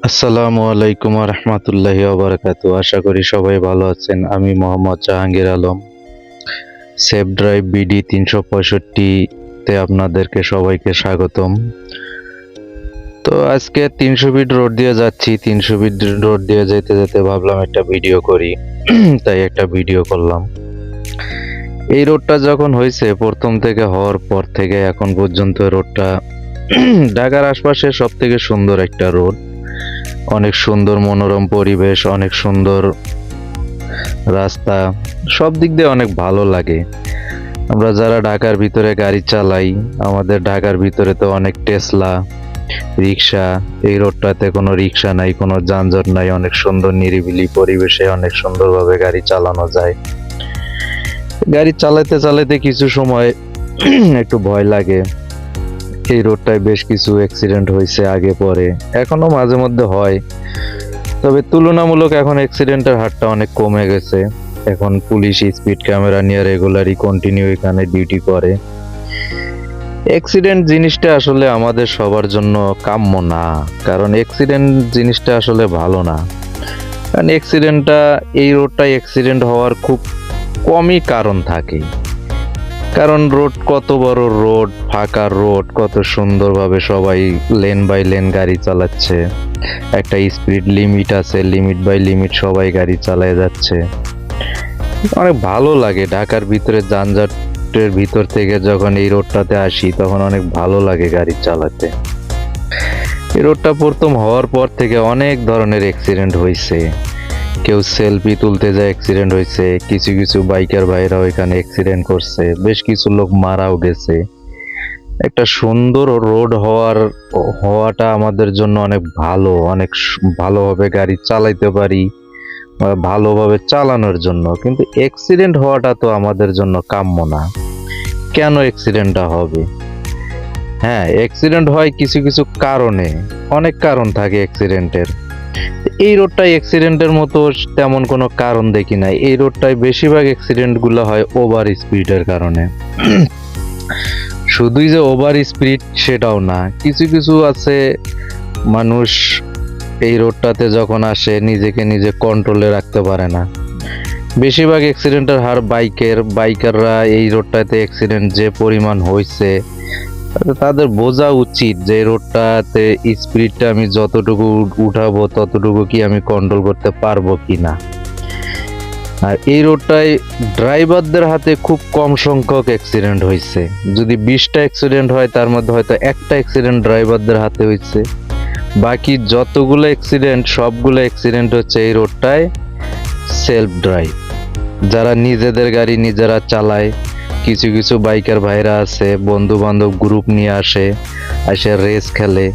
আসসালামু আলাইকুম রহমতুল্লাহি ওবারাকাতু। আশা করি সবাই ভালো আছেন। আমি Mohammad Jahangir Alam. Safe drive BD 365-তে আপনাদেরকে সবাইকে স্বাগতম। তো আজকে 300 ফিট রোড দিয়ে যাচ্ছি। 300 ফিট রোড দিয়ে যেতে যেতে ভাবলাম একটা ভিডিও করি, তাই একটা ভিডিও করলাম। এই রোডটা যখন হয়েছে, প্রথম থেকে হওয়ার পর থেকে এখন পর্যন্ত রোডটা ঢাকার আশপাশে সব থেকে সুন্দর একটা রোড। অনেক সুন্দর মনোরম পরিবেশ, অনেক সুন্দর রাস্তা, সব দিক দিয়ে অনেক ভালো লাগে। আমরা যারা ঢাকার ভিতরে গাড়ি চালাই, আমাদের ঢাকার ভিতরে তো অনেক টেসলা, রিক্সা। এই রোডটাতে কোনো রিক্সা নাই, কোনো যানজট নাই, অনেক সুন্দর নিরিবিলি পরিবেশে অনেক সুন্দরভাবে গাড়ি চালানো যায়। গাড়ি চালাতে চালাতে কিছু সময় একটু ভয় লাগে। এই রোডটায় বেশ কিছু অ্যাক্সিডেন্ট হয়েছে আগে পরে, এখনো মাঝে মধ্যে হয়, তবে তুলনামূলক এখন অ্যাক্সিডেন্টের হারটা অনেক কমে গেছে। এখন পুলিশ স্পিড ক্যামেরা নিয়ে রেগুলারই কন্টিনিউ এখানে ডিউটি করে। অ্যাক্সিডেন্ট জিনিসটা আসলে আমাদের সবার জন্য কাম্য না, কারণ অ্যাক্সিডেন্ট জিনিসটা আসলে ভালো না। কারণ অ্যাক্সিডেন্টটা, এই রোডটায় অ্যাক্সিডেন্ট হওয়ার খুব কমই কারণ থাকে। কারণ রোড কত বড় রোড, ফাঁকা রোড, কত সুন্দরভাবে সবাই লেন বাই লেন গাড়ি চালাচ্ছে। একটা স্পিড লিমিট আছে, লিমিট বাই লিমিট সবাই গাড়ি চালায় যাচ্ছে। অনেক ভালো লাগে ঢাকার ভিতরে যানজটের ভিতর থেকে যখন এই রোডটাতে আসি, তখন অনেক ভালো লাগে গাড়ি চালাতে। এই রোডটা প্রথম হওয়ার পর থেকে অনেক ধরনের অ্যাক্সিডেন্ট হয়েছে। কেউ সেলফি তুলতে যায় অ্যাক্সিডেন্ট হয়েছে, কিছু কিছু বাইকার ভাইরাও এখানে অ্যাক্সিডেন্ট করছে, বেশ কিছু লোক মারাও গেছে। একটা সুন্দর রোড হওয়াটা আমাদের জন্য অনেক ভালো, অনেক ভালোভাবে গাড়ি চালাইতে পারি, ভালোভাবে চালানোর জন্য। কিন্তু অ্যাক্সিডেন্ট হওয়াটা তো আমাদের জন্য কাম্য না। কেন অ্যাক্সিডেন্টটা হবে? হ্যাঁ, অ্যাক্সিডেন্ট হয় কিছু কিছু কারণে, অনেক কারণ থাকে অ্যাক্সিডেন্টের। এই রোডটায় অ্যাক্সিডেন্টের মতো তেমন কোনো কারণ দেখি নাই। এই রোডটায় বেশিরভাগ অ্যাক্সিডেন্টগুলো হয় ওভার স্পিডের কারণে। শুধুই যে ওভার স্পিড সেটাও না, কিছু কিছু আছে মানুষ এই রোডটাতে যখন আসে নিজেকে নিজে কন্ট্রোলে রাখতে পারে না। বেশিরভাগ অ্যাক্সিডেন্টের হার বাইকাররা এই রোডটাতে অ্যাক্সিডেন্ট যে পরিমাণ হয়েছে, তাদের বোঝা উচিত যে এই রোডটাতে স্পিডটা আমি যতটুকু উঠাবো ততটুকু কি আমি কন্ট্রোল করতে পারবো কিনা। আর এই রোডটায় ড্রাইভারদের হাতে খুব কম সংখ্যক অ্যাক্সিডেন্ট হয়েছে। যদি 20টা অ্যাক্সিডেন্ট হয়, তার মধ্যে হয়তো একটা অ্যাক্সিডেন্ট ড্রাইভারদের হাতে হয়েছে। বাকি যতগুলো অ্যাক্সিডেন্ট, সবগুলো অ্যাক্সিডেন্ট হচ্ছে এই রোডটায় সেলফ ড্রাইভ, যারা নিজেদের গাড়ি নিজেরা চালায়। কিছু কিছু বাইকার ভাইরা আছে, বন্ধু বান্ধব গ্রুপ নিয়ে এসে রেস খেলে।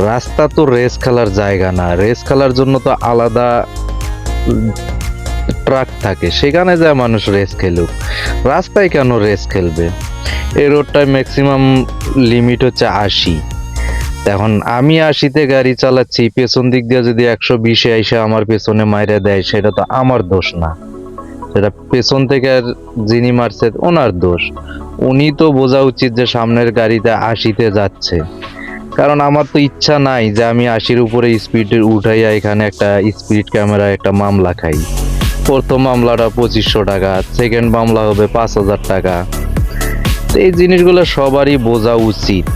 রাস্তা তো রেস খেলার জায়গা না, রেস খেলার জন্য তো আলাদা ট্রাক থাকে, সেখানে যায় মানুষ রেস খেলুক। রাস্তায় কেন রেস খেলবে? এই রোডটায় ম্যাক্সিমাম লিমিট হচ্ছে 80। এখন আমি 80-তে গাড়ি চালাচ্ছি, পেছন দিক দিয়ে যদি 120-এ এসে আমার পেছনে মাইরে দেয়, সেটা তো আমার দোষ না, সেটা পেছন থেকে যিনি মারছে ওনার দোষ। উনি তো বোঝা উচিত যে সামনের গাড়িতে 80-তে যাচ্ছে। কারণ আমার তো ইচ্ছা নাই যে আমি 80-র উপরে স্পিড উঠাইয়া এখানে একটা স্পিড ক্যামেরা একটা মামলা খাই। প্রথম মামলাটা 2500 টাকা, সেকেন্ড মামলা হবে 5000 টাকা। এই জিনিসগুলো সবারই বোঝা উচিত।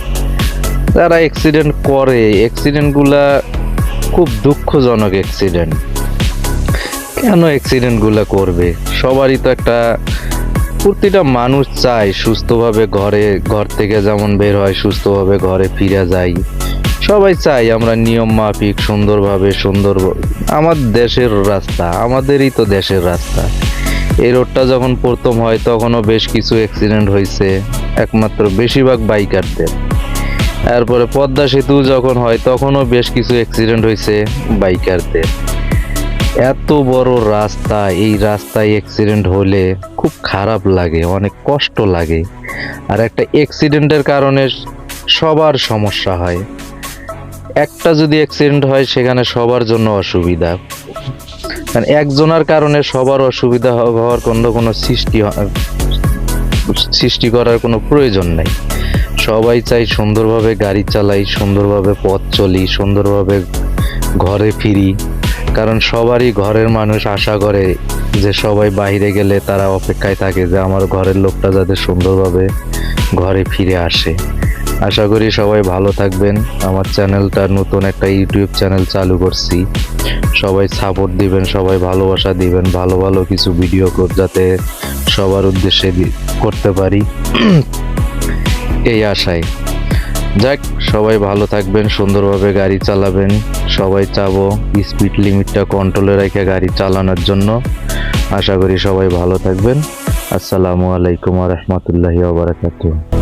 যারা অ্যাক্সিডেন্ট করে, অ্যাক্সিডেন্টগুলা খুব দুঃখজনক অ্যাক্সিডেন্ট। কেন অ্যাক্সিডেন্টগুলো করবে? সবারই তো একটা, প্রতিটা মানুষ চায় সুস্থভাবে ঘর থেকে যেমন বের হয় সুস্থভাবে ঘরে ফিরে যাই। সবাই চাই আমরা নিয়ম মাফিক সুন্দরভাবে আমার দেশের রাস্তা, আমাদেরই তো দেশের রাস্তা। এই রোডটা যখন প্রথম হয় তখনও বেশ কিছু অ্যাক্সিডেন্ট হয়েছে, একমাত্র বেশিরভাগ বাইকারদের। এরপরে পদ্মা সেতু যখন হয় তখনও বেশ কিছু অ্যাক্সিডেন্ট হয়েছে বাইকারদের। এত বড় রাস্তা, এই রাস্তায় অ্যাক্সিডেন্ট হলে খুব খারাপ লাগে, অনেক কষ্ট লাগে। আর একটা অ্যাক্সিডেন্টের কারণে সবার সমস্যা হয়। একটা যদি অ্যাক্সিডেন্ট হয়, সেখানে সবার জন্য অসুবিধা। কারণ একজনের কারণে সবার অসুবিধা হওয়ার কোনো সৃষ্টি করার কোনো প্রয়োজন নেই। সবাই চাই সুন্দরভাবে গাড়ি চালাই, সুন্দরভাবে পথ চলি, সুন্দরভাবে ঘরে ফিরি, কারণ সবারই ঘরের মানুষ আশা করে যে সবাই বাইরে গেলে তারা অপেক্ষায় থাকে যে আমার ঘরের লোকটা যাতে সুন্দরভাবে ঘরে ফিরে আসে। আশা করি সবাই ভালো থাকবেন। আমার চ্যানেলটা নতুন একটা ইউটিউব চ্যানেল চালু করছি, সবাই সাপোর্ট দিবেন, সবাই ভালোবাসা দিবেন, ভালো ভালো কিছু ভিডিও যাতে সবার উদ্দেশ্যে করতে পারি এই আশায়। যাক, সবাই ভালো থাকবেন, সুন্দরভাবে গাড়ি চালাবেন। সবাই চাবো স্পিড লিমিটটা কন্ট্রোলে রেখে গাড়ি চালানোর জন্য। আশা করি সবাই ভালো থাকবেন। আসসালামু আলাইকুম ওয়া রাহমাতুল্লাহি ওয়া বারাকাতুহু।